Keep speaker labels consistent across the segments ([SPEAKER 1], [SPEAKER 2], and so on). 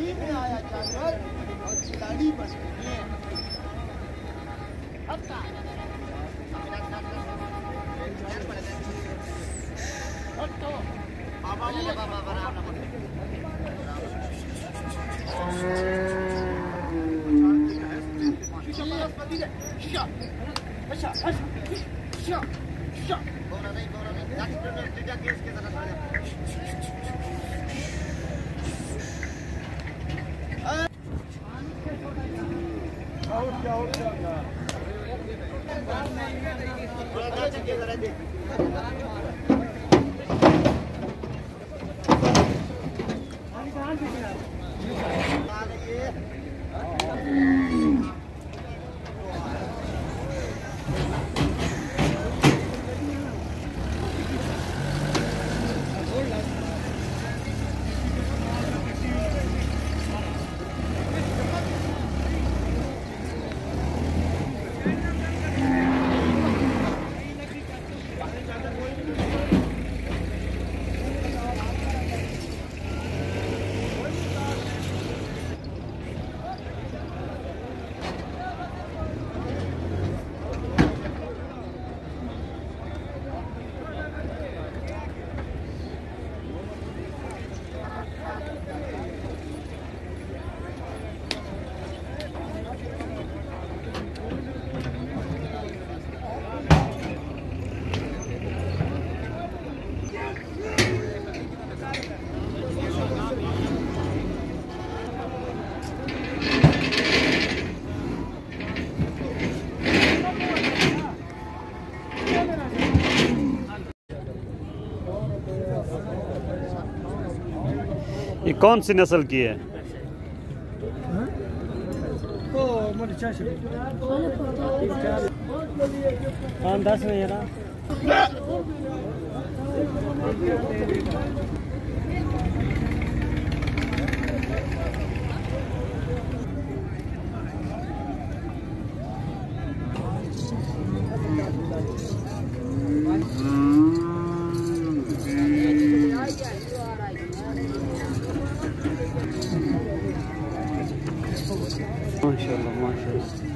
[SPEAKER 1] जिंदगी में आया जानवर और खिलाड़ी बन गए हैं।
[SPEAKER 2] ये कौन सी नस्ल की है? हाँ 10 में ना। माशाल्लाह माशाल्लाह।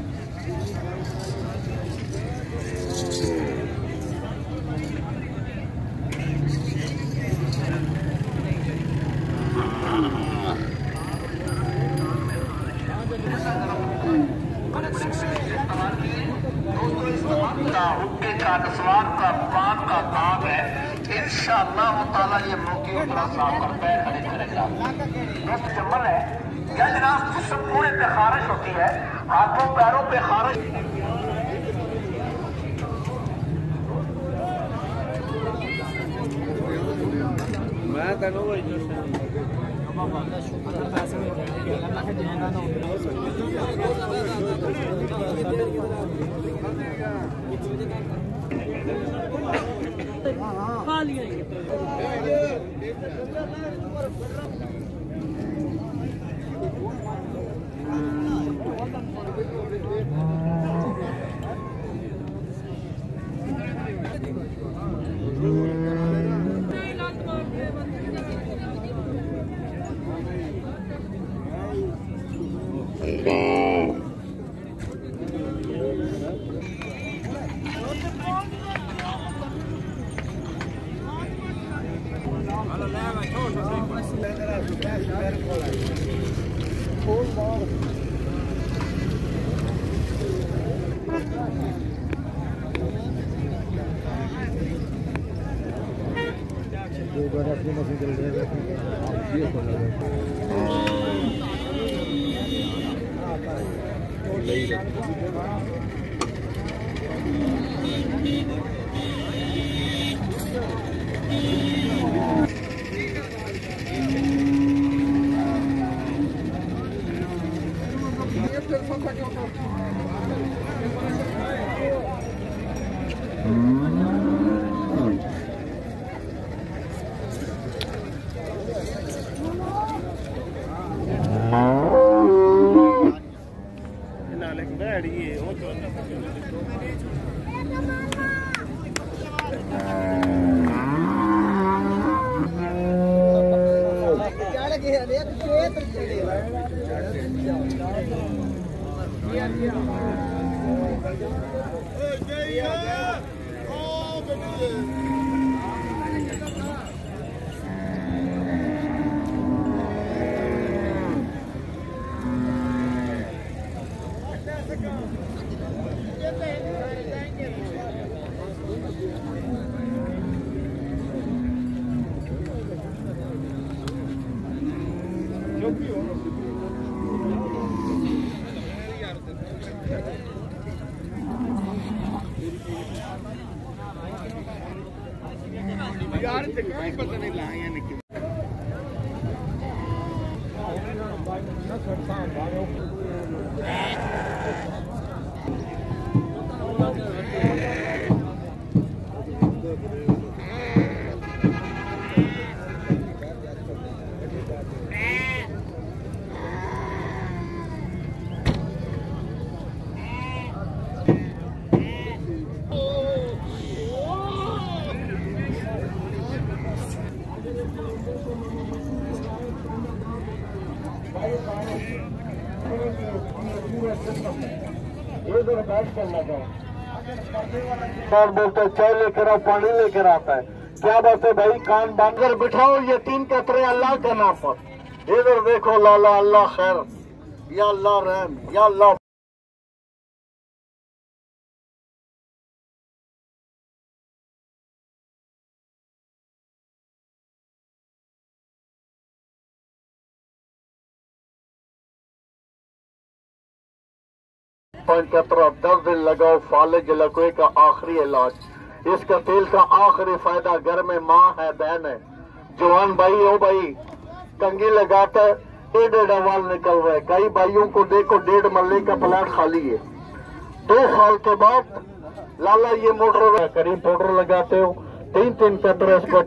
[SPEAKER 3] हुक्के का नस्वान का पान का नाम है। इंशाअल्लाह ताला ये मौके पर साफ कर पैर खड़े करेगा। दोस्त जमल है या जनाब जिस्म पूरे पे खारिश होती है, हाथों पैरों पे खारिश।
[SPEAKER 1] मैं तेन खा लिया। यार पता नहीं लाए निकल
[SPEAKER 3] और बोलते चाय लेकर आओ, पानी लेकर आता है। क्या बात है भाई, कान बांध कर बिठाओ ये 3 कतरे अल्लाह के नाम पर। इधर देखो लाला, अल्लाह खैर, या अल्लाह रहम, या अल्लाह। कतरा 10 दिन लगाओ, फालिज लकवे का आखिरी इलाज। इसका तेल का आखिरी फायदा घर में माँ है, बहन है, जवान भाई हो भाई, कंगी लगाता है, 1.5 अवाल निकल रहा है। कई भाइयों को देखो 1.5 मरले का प्लाट खाली है। 2 साल के बाद लाला ये मोटर करीब पाउडर लगाते हो, 3 कतरे इसको